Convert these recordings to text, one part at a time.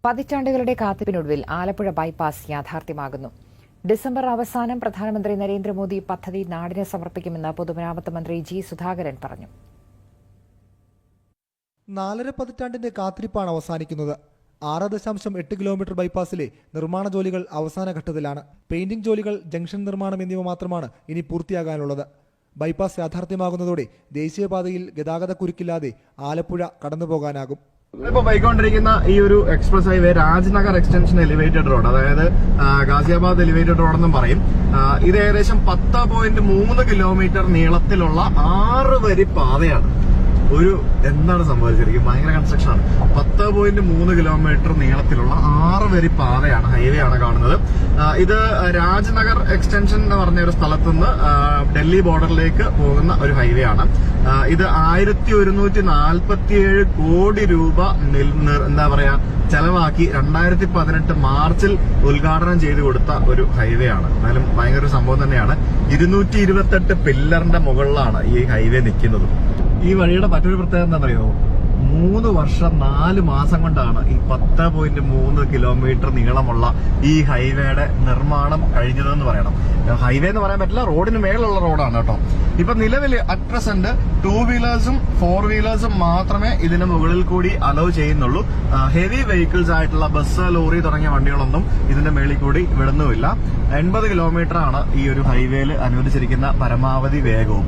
പതിറ്റാണ്ടുകളുടെ കാത്തിരിപ്പിനൊടുവിൽ Alappuzha bypass യാഥാർത്ഥ്യമാകുന്നു. December അവസാനം പ്രധാനമന്ത്രി നരേന്ദ്രമോദി പദ്ധതി നാടിന് സമർപ്പിക്കുമെന്ന് പൊതുമരാമത്ത് മന്ത്രി ജി സുധാകരൻ പറഞ്ഞു. 4.5 പതിറ്റാണ്ടിന്റെ കാത്തിരിപ്പാണ് അവസാനിക്കുന്നത്. 6.8 കിലോമീറ്റർ ബൈപ്പാസിലെ നിർമ്മാണ ജോലികൾ അവസാന ഘട്ടത്തിലാണ്. പെയിന്റിംഗ് ജോലികൾ, ജംഗ്ഷൻ നിർമ്മാണം എന്നിവ മാത്രമാണ് ഇനി പൂർത്തിയാകാനുള്ളത്. ബൈപ്പാസ് യാഥാർത്ഥ്യമാകുന്നതോടെ ദേശീയപാതയിൽ ഗതാഗതക്കുരുക്കില്ലാതെ ആലപ്പുഴ കടന്നുപോകാനാകും. ഇപ്പൊ പോയിക്കൊണ്ടിരിക്കുന്ന ഈ ഒരു express highway Rajnagar extension elevated road, അതായത് ഗാസിയാബാദ് എലിവേറ്റഡ് റോഡ് എന്നും പറയും. ഇത് ഏകദേശം 10.3 കിലോമീറ്റർ നീളത്തിലുള്ള 6 വരി പാതയാണ്. എന്താണ് സംഭവിച്ചിരിക്കും, ഭയങ്കര കൺസ്ട്രക്ഷൻ ആണ്. 10.3 കിലോമീറ്റർ നീളത്തിലുള്ള 6 വരി പാതയാണ്, ഹൈവേ ആണ് കാണുന്നത്. ഇത് രാജ്നഗർ എക്സ്റ്റൻഷൻ എന്ന് പറഞ്ഞ ഒരു സ്ഥലത്തുനിന്ന് ഡൽഹി ബോർഡറിലേക്ക് പോകുന്ന ഒരു ഹൈവേ ആണ്. ഇത് 1147 കോടി രൂപ എന്താ പറയാ ചെലവാക്കി 2018 മാർച്ചിൽ ഉദ്ഘാടനം ചെയ്തു കൊടുത്ത ഒരു ഹൈവേ ആണ്. എന്നാലും ഭയങ്കര ഒരു സംഭവം തന്നെയാണ്. 228 പില്ലറിന്റെ മുകളിലാണ് ഈ ഹൈവേ നിൽക്കുന്നത്. ഈ വഴിയുടെ മറ്റൊരു പ്രത്യേകത എന്താണെന്നറിയോ, 3 വർഷം 4 മാസം കൊണ്ടാണ് ഈ 10.3 കിലോമീറ്റർ നീളമുള്ള ഈ ഹൈവേയുടെ നിർമ്മാണം കഴിഞ്ഞതെന്ന് പറയണം. ഹൈവേ എന്ന് പറയാൻ പറ്റില്ല, റോഡിന് മേലുള്ള റോഡാണ് കേട്ടോ. ഇപ്പൊ നിലവിൽ അറ്റ് പ്രസന്റ് 2 വീലേഴ്സും 4 വീലേഴ്സും മാത്രമേ ഇതിന് മുകളിൽ കൂടി അലോ ചെയ്യുന്നുള്ളൂ. ഹെവി വെഹിക്കിൾസ് ആയിട്ടുള്ള ബസ്, ലോറി തുടങ്ങിയ വണ്ടികളൊന്നും ഇതിന്റെ മേളിൽ കൂടി വിടുന്നുമില്ല. 80 കിലോമീറ്റർ ആണ് ഈ ഒരു ഹൈവേയിൽ അനുവദിച്ചിരിക്കുന്ന പരമാവധി വേഗവും.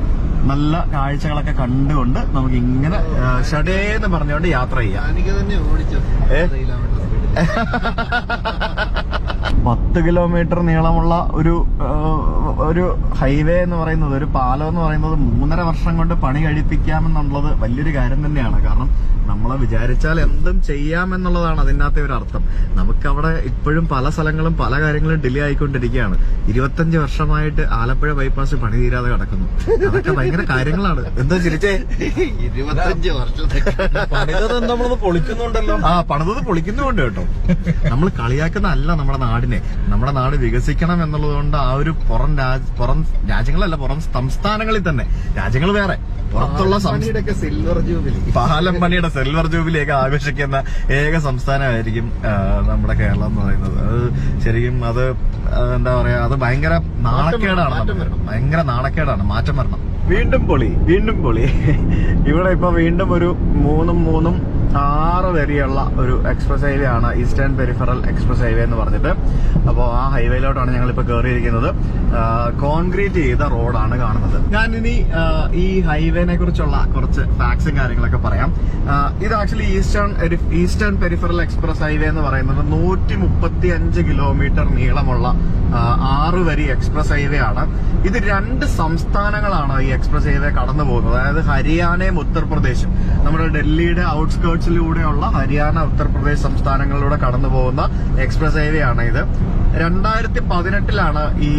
നല്ല കാഴ്ചകളൊക്കെ കണ്ടുകൊണ്ട് നമുക്ക് ഇങ്ങനെ ഷടേന്ന് പറഞ്ഞുകൊണ്ട് യാത്ര ചെയ്യാം. 10 കിലോമീറ്റർ നീളമുള്ള ഒരു ഹൈവേ എന്ന് പറയുന്നത്, ഒരു പാലം എന്ന് പറയുന്നത് 3.5 വർഷം കൊണ്ട് പണി കഴിപ്പിക്കാമെന്നുള്ളത് വലിയൊരു കാര്യം തന്നെയാണ്. കാരണം നമ്മളെ വിചാരിച്ചാൽ എന്തും ചെയ്യാമെന്നുള്ളതാണ് അതിനകത്തെ ഒരു അർത്ഥം. നമുക്കവിടെ ഇപ്പോഴും പല സ്ഥലങ്ങളും പല കാര്യങ്ങളും ഡിലേ ആയിക്കൊണ്ടിരിക്കുകയാണ്. 25 വർഷമായിട്ട് ആലപ്പുഴ ബൈപ്പാസ് പണി തീരാതെ കിടക്കുന്നു. അതൊക്കെ ഭയങ്കര കാര്യങ്ങളാണ്. എന്താ ചിരിച്ചേ? 25 വർഷത്തെ നമ്മളത് പൊളിക്കുന്നുണ്ടല്ലോ. പണിതത് പൊളിക്കുന്നുണ്ട് കേട്ടോ. നമ്മൾ കളിയാക്കുന്നതല്ല നമ്മുടെ നാടിനെ. നമ്മുടെ നാട് വികസിക്കണം എന്നുള്ളതുകൊണ്ട് ആ ഒരു പുറം രാജ്യങ്ങളല്ല, പുറം സംസ്ഥാനങ്ങളിൽ തന്നെ, രാജ്യങ്ങൾ വേറെ, പുറത്തുള്ള സിൽവർ ജൂബിലി, പാലമ്പണിയുടെ സിൽവർ ജൂബിലിയൊക്കെ ആഘോഷിക്കുന്ന ഏക സംസ്ഥാനമായിരിക്കും നമ്മുടെ കേരളം എന്ന് പറയുന്നത്. അത് ശരിക്കും അത് എന്താ പറയാ, അത് ഭയങ്കര നാണക്കേടാണ്. ഭയങ്കര നാണക്കേടാണ്. മാറ്റം വരണം. വീണ്ടും പൊളി. ഇവിടെ ഇപ്പൊ വീണ്ടും ഒരു 6 വരിയുള്ള ഒരു എക്സ്പ്രസ് ഹൈവേ ആണ്, ഈസ്റ്റേൺ പെരിഫറൽ എക്സ്പ്രസ് ഹൈവേ എന്ന് പറഞ്ഞിട്ട്. അപ്പോൾ ആ ഹൈവേയിലോട്ടാണ് ഞങ്ങളിപ്പോ കയറിയിരിക്കുന്നത്. കോൺക്രീറ്റ് ചെയ്ത റോഡാണ് കാണുന്നത്. ഞാനിനി ഈ ഹൈവേനെ കുറിച്ചുള്ള കുറച്ച് ഫാക്ട്സും കാര്യങ്ങളൊക്കെ പറയാം. ഇത് actually eastern peripheral express highway എന്ന് പറയുന്നത് 135 കിലോമീറ്റർ നീളമുള്ള 6 വരി എക്സ്പ്രസ് ഹൈവേ ആണ്. ഇത് 2 സംസ്ഥാനങ്ങളാണ് ഈ എക്സ്പ്രസ് ഹൈവേ കടന്നു പോകുന്നത്. അതായത് ഹരിയാനയും ഉത്തർപ്രദേശും. നമ്മുടെ ഡൽഹിയുടെ ഔട്ട്സ്കേർട്സിലൂടെയുള്ള ഹരിയാന, ഉത്തർപ്രദേശ് സംസ്ഥാനങ്ങളിലൂടെ കടന്നു പോകുന്ന എക്സ്പ്രസ് ഹൈവേ ആണ് ഇത്. 2018 ഈ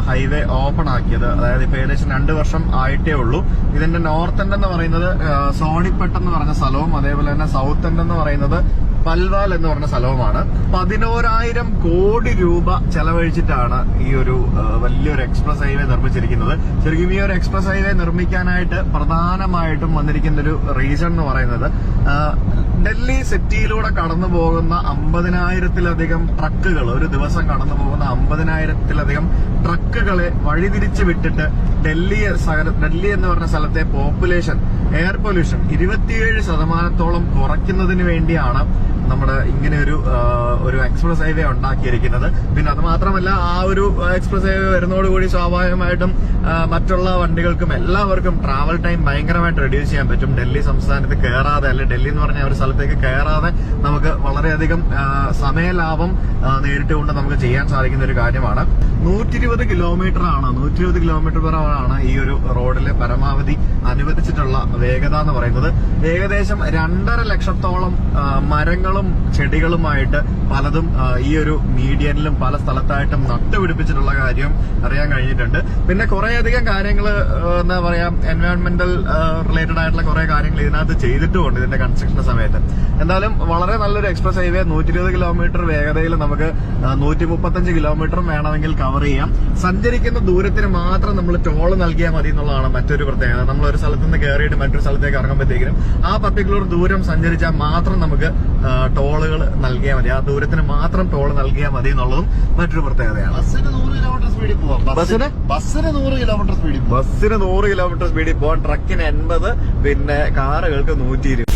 ഹൈവേ ഓപ്പൺ ആക്കിയത്. അതായത് ഇപ്പൊ ഏകദേശം 2 വർഷം ആയിട്ടേ ഉള്ളൂ. ഇതിന്റെ നോർത്ത് എൻഡ് എന്ന് പറയുന്നത് സോണിപ്പെട്ട് എന്ന് പറഞ്ഞ സ്ഥലവും, അതേപോലെ തന്നെ സൗത്ത് എൻഡ് എന്ന് പറയുന്നത് പൽവാൽ എന്ന് പറഞ്ഞ സ്ഥലവുമാണ്. 11,000 കോടി രൂപ ചെലവഴിച്ചിട്ടാണ് ഈ ഒരു വലിയൊരു എക്സ്പ്രസ് ഹൈവേ നിർമ്മിച്ചിരിക്കുന്നത്. ശരിക്കും ഈ ഒരു എക്സ്പ്രസ് ഹൈവേ നിർമ്മിക്കാനായിട്ട് പ്രധാനമായിട്ടും വന്നിരിക്കുന്ന ഒരു റീസൺ എന്ന് പറയുന്നത്, ഡൽഹി സിറ്റിയിലൂടെ കടന്നു പോകുന്ന 50,000-ലധികം ട്രക്കുകൾ, ഒരു ദിവസം കടന്നു പോകുന്ന 50,000-ലധികം ട്രക്കുകളെ വഴിതിരിച്ചു വിട്ടിട്ട് ഡൽഹി എന്ന് പറഞ്ഞ സ്ഥലത്തെ പോപ്പുലേഷൻ, എയർ പൊല്യൂഷൻ 27% കുറയ്ക്കുന്നതിന് വേണ്ടിയാണ് നമ്മുടെ ഇങ്ങനെ ഒരു എക്സ്പ്രസ് ഹൈവേ ഉണ്ടാക്കിയിരിക്കുന്നത്. പിന്നെ അത് മാത്രമല്ല, ആ ഒരു എക്സ്പ്രസ് ഹൈവേ വരുന്നതോടുകൂടി സ്വാഭാവികമായിട്ടും മറ്റുള്ള വണ്ടികൾക്കും എല്ലാവർക്കും ട്രാവൽ ടൈം ഭയങ്കരമായിട്ട് റെഡ്യൂസ് ചെയ്യാൻ പറ്റും. ഡൽഹി സംസ്ഥാനത്ത് കയറാതെ, അല്ലെ ഡൽഹി എന്ന് പറഞ്ഞ ഒരു സ്ഥലത്തേക്ക് കയറാതെ നമുക്ക് വളരെയധികം സമയലാഭം നേരിട്ടുകൊണ്ട് നമുക്ക് ചെയ്യാൻ സാധിക്കുന്ന ഒരു കാര്യമാണ്. 120 കിലോമീറ്റർ ആണ്, 120 കിലോമീറ്റർ പെർ അവർ ആണ് ഈ ഒരു റോഡിലെ പരമാവധി അനുവദിച്ചിട്ടുള്ള വേഗത എന്ന് പറയുന്നത്. ഏകദേശം 2.5 ലക്ഷത്തോളം മരങ്ങളും ചെടികളുമായിട്ട് പലതും ഈ ഒരു മീഡിയനിലും പല സ്ഥലത്തായിട്ടും നട്ടുപിടിപ്പിച്ചിട്ടുള്ള കാര്യം അറിയാൻ കഴിഞ്ഞിട്ടുണ്ട്. പിന്നെ കുറേയധികം കാര്യങ്ങൾ എന്താ പറയാ, എൻവയോൺമെന്റൽ റിലേറ്റഡ് ആയിട്ടുള്ള കുറെ കാര്യങ്ങൾ ഇതിനകത്ത് ചെയ്തിട്ടുമുണ്ട് ഇതിന്റെ കൺസ്ട്രക്ഷൻ സമയത്ത്. എന്തായാലും വളരെ നല്ലൊരു എക്സ്പ്രസ് ഹൈവേ. 120 കിലോമീറ്റർ വേഗതയിൽ നമുക്ക് 135 കിലോമീറ്റർ വേണമെങ്കിൽ കവർ ചെയ്യാം. സഞ്ചരിക്കുന്ന ദൂരത്തിന് മാത്രം നമ്മൾ ടോൾ നൽകിയാൽ മതി എന്നുള്ളതാണ് മറ്റൊരു പ്രത്യേകത. നമ്മൾ ഒരു സ്ഥലത്ത് നിന്ന് കയറിയിട്ട് മറ്റൊരു സ്ഥലത്തേക്ക് ഇറങ്ങുമ്പോഴത്തേക്കും ആ പർട്ടിക്കുലർ ദൂരം സഞ്ചരിച്ചാൽ മാത്രം നമുക്ക് ടോളുകൾ നൽകിയാൽ മതി. ആ ദൂരത്തിന് മാത്രം ടോൾ നൽകിയാൽ മതി എന്നുള്ളതും മറ്റൊരു പ്രത്യേകതയാണ്. ബസ്സിന് 100 കിലോമീറ്റർ സ്പീഡിൽ പോവാം. ബസ്സിന് 100 കിലോമീറ്റർ സ്പീഡിൽ പോവാം. ബസ്സിന് 100 കിലോമീറ്റർ സ്പീഡിൽ പോകാൻ, ട്രക്കിന് 80, പിന്നെ കാറുകൾക്ക് 120.